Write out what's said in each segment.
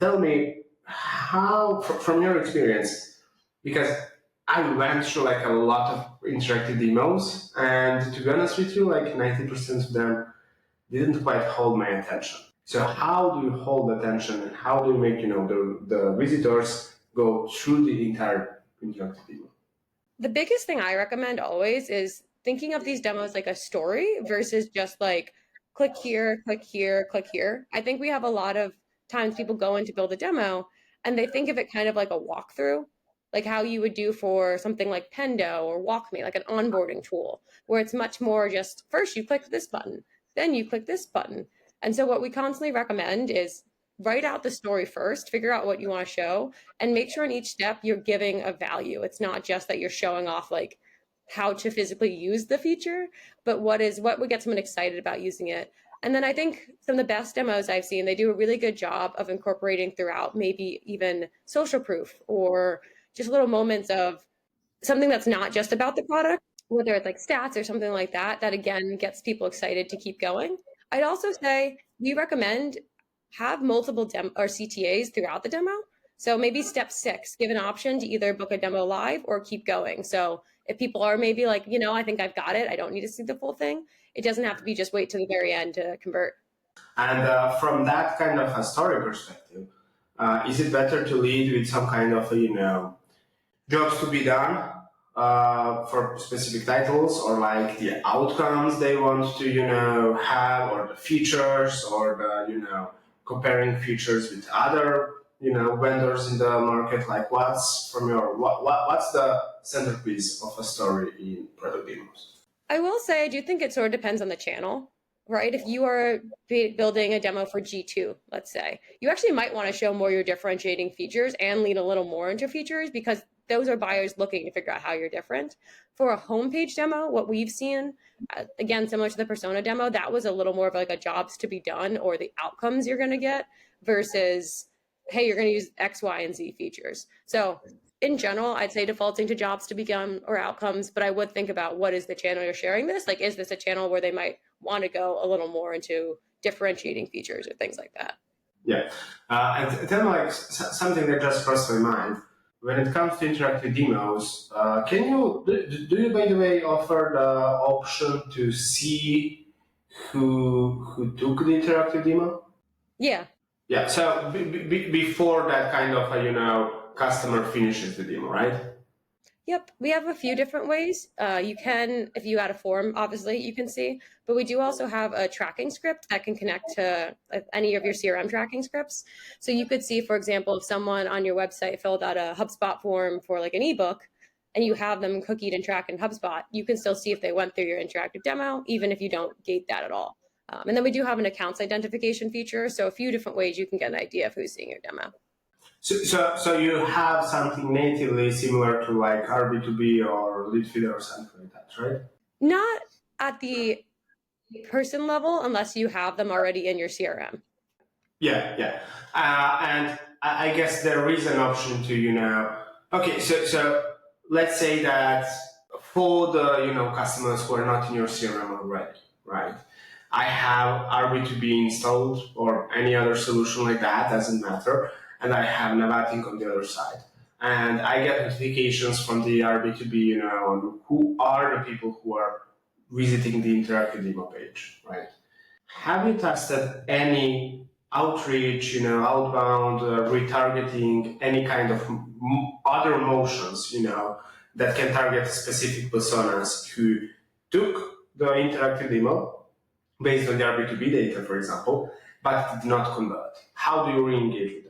Tell me how, from your experience, because I went through like a lot of interactive demos, and to be honest with you, like 90% of them didn't quite hold my attention. So how do you hold attention, and how do you make the visitors go through the entire interactive demo? The biggest thing I recommend always is thinking of these demos like a story versus just like click here, click here, click here. I think we have a lot of times people go in to build a demo and they think of it kind of like a walkthrough, like how you would do for something like Pendo or WalkMe, like an onboarding tool, where it's much more just first you click this button, then you click this button. And so what we constantly recommend is write out the story first, figure out what you want to show, and make sure in each step you're giving a value. It's not just that you're showing off like how to physically use the feature, but what would get someone excited about using it. And then I think some of the best demos I've seen, they do a really good job of incorporating throughout maybe even social proof or just little moments of something that's not just about the product, whether it's like stats or something like that, that again gets people excited to keep going. I'd also say we recommend have multiple or CTAs throughout the demo. So maybe step 6, give an option to either book a demo live or keep going. So if people are maybe like, I think I've got it, I don't need to see the full thing, it doesn't have to be just wait to the very end to convert. And from that kind of a story perspective, is it better to lead with some kind of, jobs to be done for specific titles, or like the outcomes they want to, have, or the features, or the, comparing features with other, vendors in the market? Like what's the centerpiece of a story in product demos? I will say I do think it sort of depends on the channel, right? If you are building a demo for G2, let's say, you actually might want to show more your differentiating features and lean a little more into features because those are buyers looking to figure out how you're different. For a homepage demo, what we've seen, again, similar to the persona demo, that was a little more of like a jobs to be done or the outcomes you're going to get versus, hey, you're going to use X, Y, and Z features. So in general, I'd say defaulting to jobs to be done or outcomes, but I would think about what is the channel you're sharing this? Like, is this a channel where they might want to go a little more into differentiating features or things like that? Yeah. And then like something that just crossed my mind. When it comes to interactive demos, do you, by the way, offer the option to see who took the interactive demo? Yeah. Yeah. So before that kind of customer finishes the demo, right? Yep, we have a few different ways. You can, if you add a form, obviously you can see, but we do also have a tracking script that can connect to any of your CRM tracking scripts. So you could see, for example, if someone on your website filled out a HubSpot form for like an ebook and you have them cookied and tracked in HubSpot, you can still see if they went through your interactive demo, even if you don't gate that at all. And then we do have an accounts identification feature. So a few different ways you can get an idea of who's seeing your demo. So you have something natively similar to like RB2B or Leadfeeder or something like that, right? Not at the person level unless you have them already in your CRM. Yeah. And I guess there is an option to, okay, so let's say that for the, customers who are not in your CRM already, right? I have RB2B installed or any other solution like that, doesn't matter. And I have Navating on the other side. And I get notifications from the RB2B, on who are the people who are visiting the interactive demo page, right? Have you tested any outreach, outbound, retargeting, any kind of other motions, that can target specific personas who took the interactive demo based on the RB2B data, for example, but did not convert? How do you re-engage with that?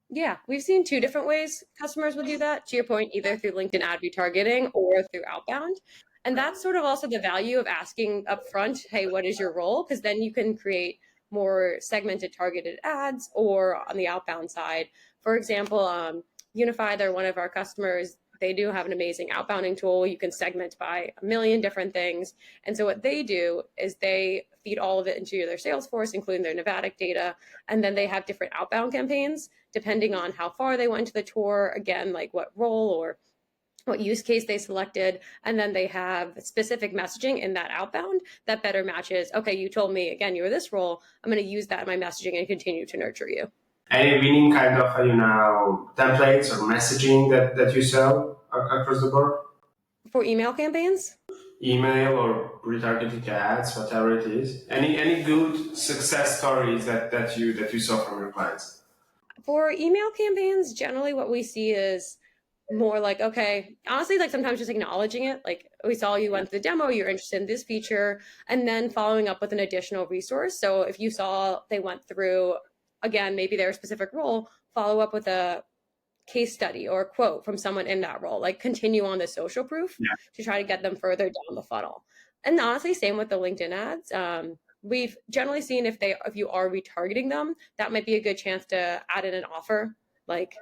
Yeah, we've seen 2 different ways customers will do that, to your point, either through LinkedIn ad retargeting or through outbound. And that's sort of also the value of asking upfront, hey, what is your role? Because then you can create more segmented targeted ads, or on the outbound side. For example, Unify, they're one of our customers. They do have an amazing outbounding tool. You can segment by a million different things. And so what they do is they feed all of it into their Salesforce, including their Navatic data. And then they have different outbound campaigns, depending on how far they went to the tour, again, like what role or what use case they selected. And then they have specific messaging in that outbound that better matches, okay, you told me, again, you were this role. I'm going to use that in my messaging and continue to nurture you. Any winning kind of, templates or messaging that you sell across the board? For email campaigns? Email or retargeting ads, whatever it is. Any good success stories that you saw from your clients? For email campaigns, generally what we see is more like, okay, honestly, like sometimes just acknowledging it. Like we saw you went to the demo, you're interested in this feature, and then following up with an additional resource. So if you saw they went through, again, maybe their specific role, follow up with a case study or a quote from someone in that role, like continue on the social proof Yeah. to try to get them further down the funnel. And honestly, same with the LinkedIn ads. We've generally seen if you are retargeting them, that might be a good chance to add in an offer, like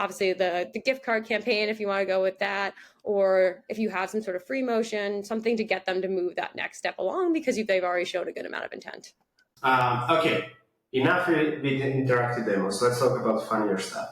obviously the gift card campaign if you want to go with that, or if you have some sort of free motion, something to get them to move that next step along because they've already shown a good amount of intent. Okay, enough with interactive demos. Let's talk about funnier stuff.